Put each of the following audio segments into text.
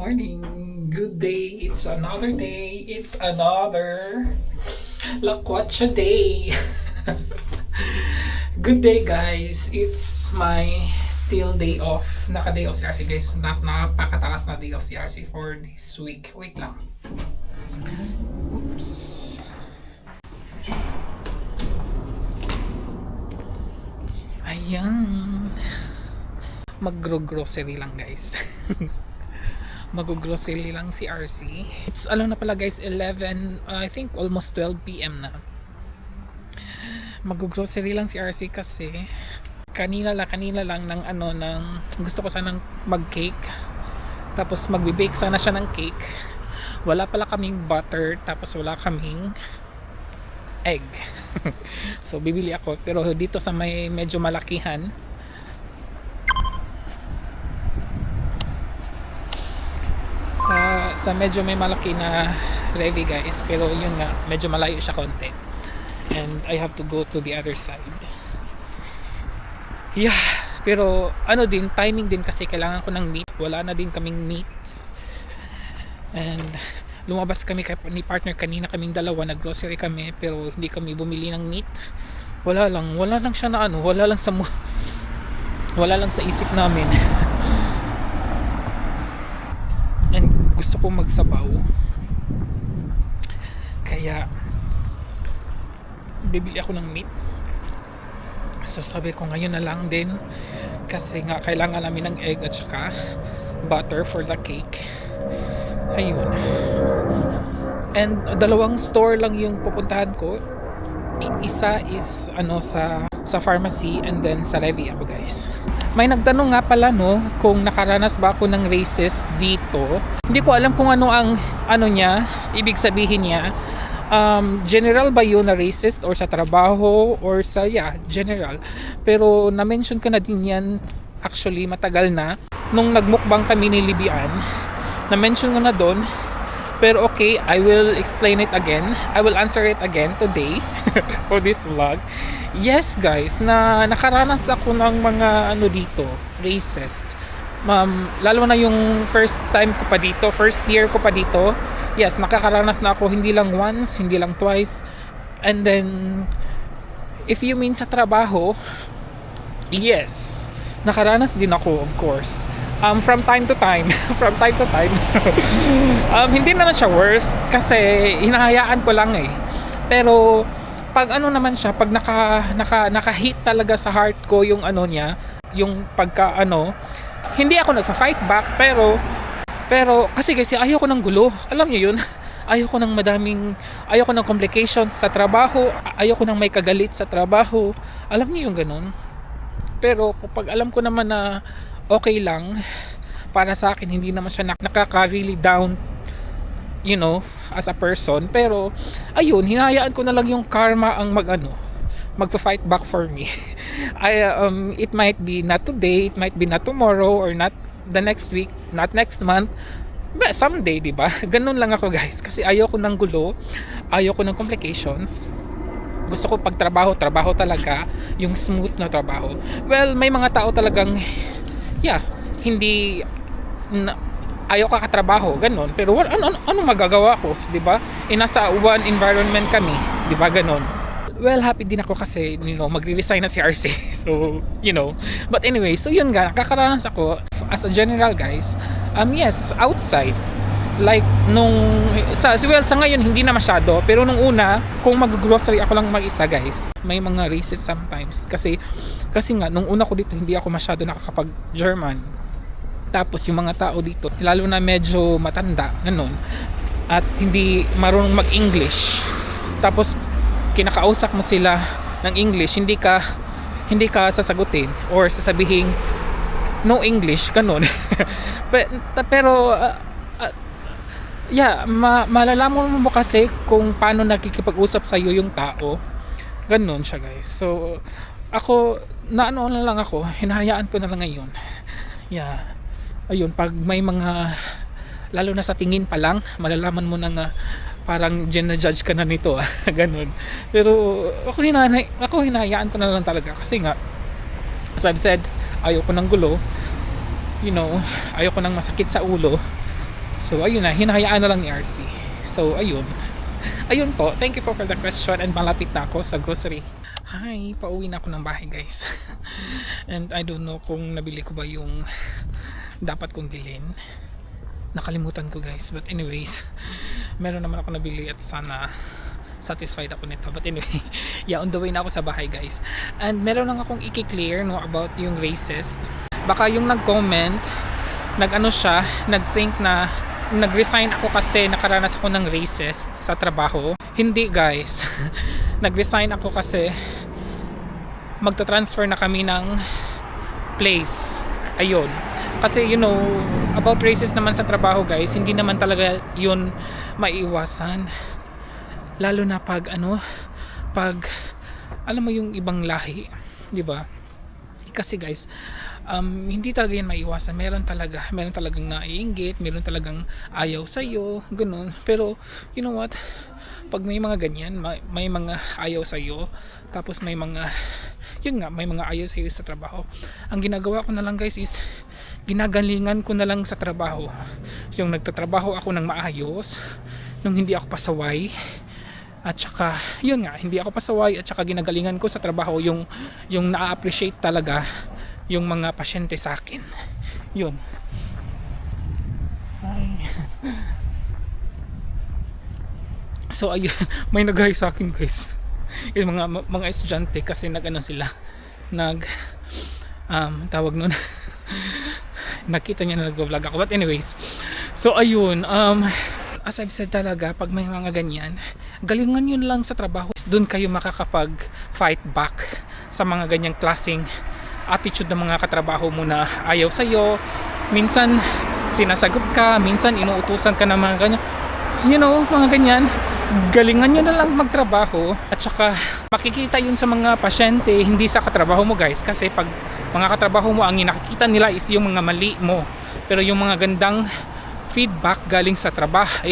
morning. Good day. It's another day. It's another Lakwatsa day. Good day, guys. It's my still day off. Naka-day off si RC, guys. Napakataas na day off si RC for this week. Wait lang. Oops. Ayan. Mag-grocery lang, guys. Mag-grocery lang si RC. It's na pala, guys, 11, I think almost 12 PM na. Mag-grocery lang si RC kasi kanina lang ng gusto ko sanang mag-cake. Tapos magbe-bake sana siya ng cake. Wala pala kaming butter, tapos wala kaming egg. So bibili ako, pero dito sa may medyo malakihan, sa medyo may malaki na Revy, guys, pero yun nga, medyo malayo siya konti and I have to go to the other side. Yeah, pero din, timing din kasi kailangan ko ng meat. Wala na din kaming meats and lumabas kami ni partner kanina, kaming dalawa, nag-grocery kami pero hindi kami bumili ng meat. Wala lang siya na wala lang sa isip namin. And gusto ko magsabaw, kaya bibili ako ng meat. So sabi ko ngayon na lang din kasi nga kailangan namin ng egg at saka butter for the cake. Ayun. And dalawang store lang yung pupuntahan ko. Isa is sa pharmacy and then sa Revy ako, guys. May nagtanong nga pala kung nakaranas ba ako ng racist dito. Hindi ko alam kung ano ang niya, ibig sabihin niya. General ba yun na racist or sa trabaho or sa general. Pero na-mention ko na din yan actually matagal na nung nagmukbang kami ni Libian. Na-mention ko na doon. Pero okay, I will explain it again. I will answer it again today for this vlog. Yes, guys, nakaranas ako ng mga dito, racist. Lalo na yung first year ko pa dito. Yes, nakakaranas na ako, hindi lang once, hindi lang twice. And then, if you mean sa trabaho, yes, nakaranas din ako, of course. From time to time hindi naman siya worst kasi hinahayaan ko lang pero pag naman siya, pag naka-hit talaga sa heart ko yung niya, yung pagka hindi ako nagfa-fight back pero kasi ayaw ko ng gulo, alam niyo yun. Ayaw ko ng complications sa trabaho, ayaw ko ng may kagalit sa trabaho, alam niyo yung ganun. Pero kapag alam ko naman na okay lang para sa akin, hindi naman siya nakaka-really down, as a person, pero ayun, hinahayaan ko na lang yung karma ang magpa-fight back for me. It might be not today, it might be not tomorrow, or not the next week, not next month, but someday, diba? Ganun lang ako, guys, kasi ayaw ko ng gulo, ayaw ko ng complications. Gusto ko pag trabaho talaga, yung smooth na trabaho. Well, may mga tao talagang hindi ayaw ka katrabaho, ganun. Pero ano magagawa ko, 'di ba? Nasa one environment kami, 'di ba, ganun. Well, happy din ako kasi magre-resign na si RC. So, But anyway, so yun nga, nakakaranas ako as a general, guys. Yes, outside. Like sa ngayon hindi na masyado, pero nung una, kung mag-grocery ako lang mag-isa, guys, may mga racist sometimes kasi nga nung una ko dito hindi ako masyado nakakapag-German. Tapos yung mga tao dito, lalo na medyo matanda, ganun, at hindi marunong mag-English. Tapos kinakausap mo sila ng English, hindi ka sasagutin or sasabihin no English, ganun. Pero malalaman mo kasi kung paano nakikipag-usap sa iyo yung tao. Ganun siya, guys. So ako na lang ako, hinahayaan ko na lang ngayon. Ayun, pag may mga, lalo na sa tingin pa lang, malalaman mo na nga parang gina-judge ka na nito. Ganun. Pero ako hinahayaan ko na lang talaga kasi nga, as I've said, ayoko ng gulo, ayoko ng masakit sa ulo. So ayun na, hinahayaan na lang ni RC. So ayun. Ayun po, thank you for the question, and malapit na ako sa grocery. Hi, pauwi na ako ng bahay guys. And I don't know kung nabili ko ba yung dapat kong bilhin. Nakalimutan ko guys, but anyways, meron naman ako nabili at sana satisfied ako nito. But anyway, yeah, on the way na ako sa bahay guys. And meron lang akong i-clear no, about yung racist. Baka yung nag-comment, nag-think na nag-resign ako kasi nakaranas ako ng racist sa trabaho. Hindi guys. Nag-resign ako kasi magta-transfer na kami ng place. Ayun. Kasi you know, about racist naman sa trabaho guys, hindi naman talaga yun maiiwasan. Lalo na pag alam mo yung ibang lahi, di ba? Kasi guys, hindi talaga yan maiiwasan. Meron talagang naiinggit, meron talagang ayaw sa'yo, ganun. Pero, you know what? Pag may mga ganyan, may mga ayaw sa'yo, tapos may mga ayaw sa'yo sa trabaho. Ang ginagawa ko na lang guys is, ginagalingan ko na lang sa trabaho. Yung nagtatrabaho ako ng maayos, nung hindi ako pasaway, at saka yun nga, hindi ako pasaway, at saka ginagalingan ko sa trabaho yung na-appreciate talaga yung mga pasyente sa akin. Yun. Ay. So ayun, may nag-hi sa akin guys. Yung mga estudyante kasi tawag nun. Nakita niya na nag-vlog ako. But anyways, so ayun, as I've said talaga, pag may mga ganyan, galingan yun lang sa trabaho. Doon kayo makakapag-fight back sa mga ganyang klaseng attitude ng mga katrabaho mo na ayaw sa'yo. Minsan, sinasagot ka. Minsan, inuutusan ka ng mga ganyan. You know, mga ganyan. Galingan nyo na lang magtrabaho. At saka, makikita yun sa mga pasyente, hindi sa katrabaho mo guys. Kasi pag mga katrabaho mo, ang nakikita nila is yung mga mali mo. Pero yung mga gandang feedback galing sa trabaho,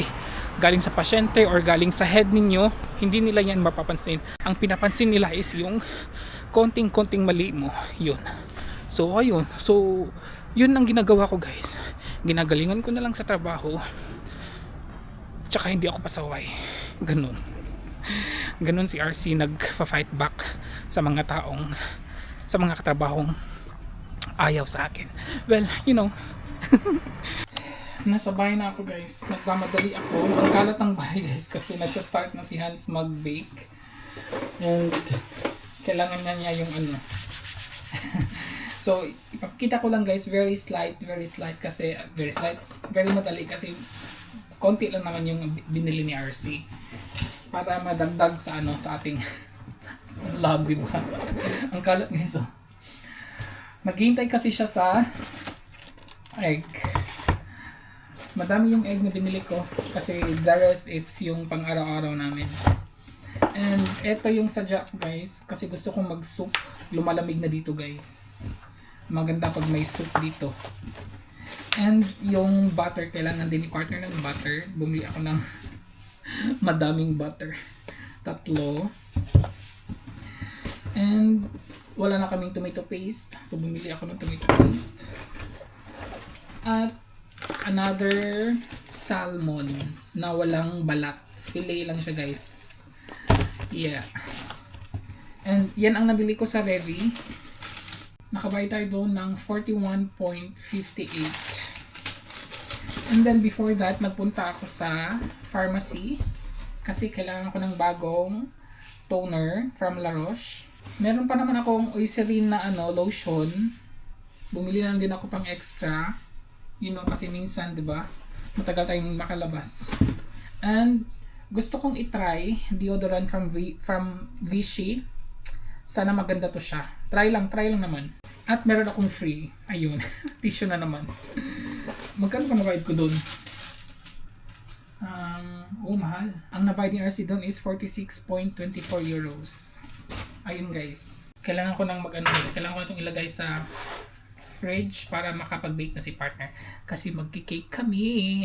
galing sa pasyente or galing sa head ninyo, hindi nila yan mapapansin. Ang pinapansin nila is yung konting mali mo. Yun. So ayun. So yun ang ginagawa ko guys. Ginagalingan ko na lang sa trabaho. Tsaka hindi ako pasaway. Ganun si RC nag-fight back sa mga katrabahong ayaw sa akin. Well, you know. Nasa bahay na ako guys. Nagmamadali ako. Ang kalat ng bahay guys kasi nagsa-start na si Hans mag-bake. And kailangan niya yung So, ipakita ko lang guys, very slight kasi very madali kasi konti lang naman yung binili ni RC para madagdag sa ating lab, diba? Ang kalat guys. So, naghihintay kasi siya sa egg. Madami yung egg na binili ko kasi the rest is yung pang araw-araw namin. And eto yung sadya guys kasi gusto kong mag-soup. Lumalamig na dito guys. Maganda pag may soup dito. And yung butter, kailangan din ni partner ng butter. Bumili ako ng madaming butter. 3. And wala na kaming tomato paste. So bumili ako ng tomato paste. At another salmon na walang balat. Fillet lang siya guys. Yeah. And yan ang nabili ko sa Revi. Nakabayad tayo doon ng 41.58. And then before that, nagpunta ako sa pharmacy kasi kailangan ko ng bagong toner from La Roche. Meron pa naman akong Eucerin na lotion. Bumili lang din ako pang extra. You know, kasi minsan, di ba, matagal tayong makalabas. And gusto kong i-try deodorant from Vichy. Sana maganda to siya. Try lang naman. At meron akong free. Ayun, tissue na naman. Magkano pa nabayad ko doon? Mahal. Ang nabayad ni RC doon is 46.24 euros. Ayun guys. Kailangan ko nang kailangan ko na itong ilagay sa fridge para makapag-bake na si partner. Kasi magki-cake kami.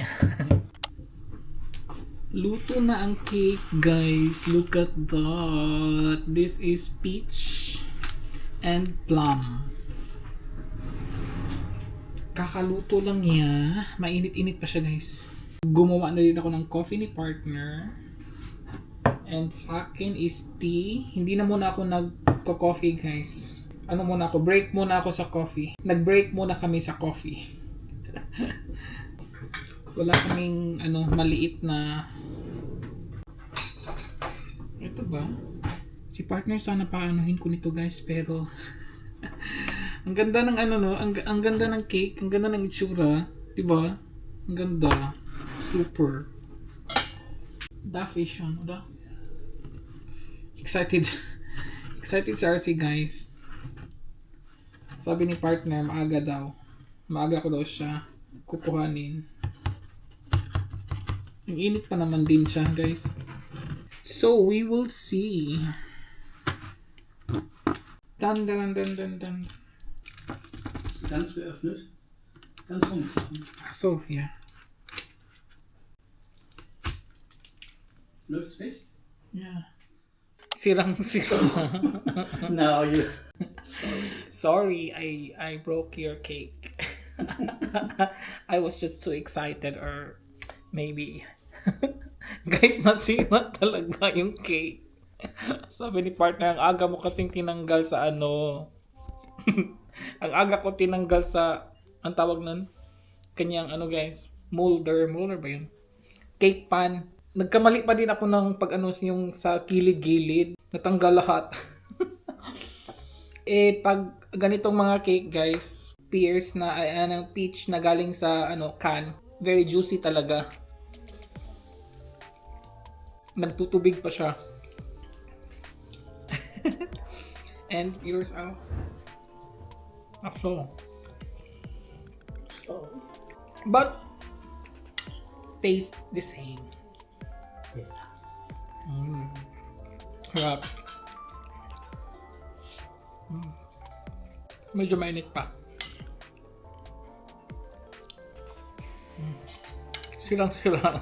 Luto na ang cake, guys. Look at that. This is peach and plum. Kakaluto lang niya. Mainit-init pa siya, guys. Gumawa na rin ako ng coffee ni partner. And sa akin is tea. Hindi na muna ako nagko-coffee, guys. Ano muna ako? Break muna ako sa coffee. Nag-break muna kami sa coffee. Wala kaming maliit na... Ito ba? Si partner sana paanuhin ko nito, guys, pero ang ganda ng ang ganda ng cake, ang ganda ng itsura, 'di ba? Ang ganda. Super. Da fashion, da. Excited. Excited si RC, guys. Sabi ni partner, maaga daw. Maaga ko daw siya kukuhanin. Ang init pa naman din siya, guys. So, we will see. Dann. Ganz geöffnet. Ganz rum. Ach so, ja. Läuft's weg? Ja. Sirang-sira. No, you. Sorry, I broke your cake. I was just too excited, or maybe guys, nasira talaga yung cake. Sabi ni partner, ang aga mo kasing tinanggal sa ang aga ko tinanggal sa, ang tawag nun, kanyang guys, molder ba yun? Cake pan. Nagkamali pa din ako ng yung sa kilid-gilid. Natanggal lahat. Pag ganitong mga cake, guys, pears na, peach na galing sa can, very juicy talaga. Nagtutubig pa siya. And yours out. Actually. But taste the same. Yeah. Harap. Medyo mainit pa. Sirang-sira.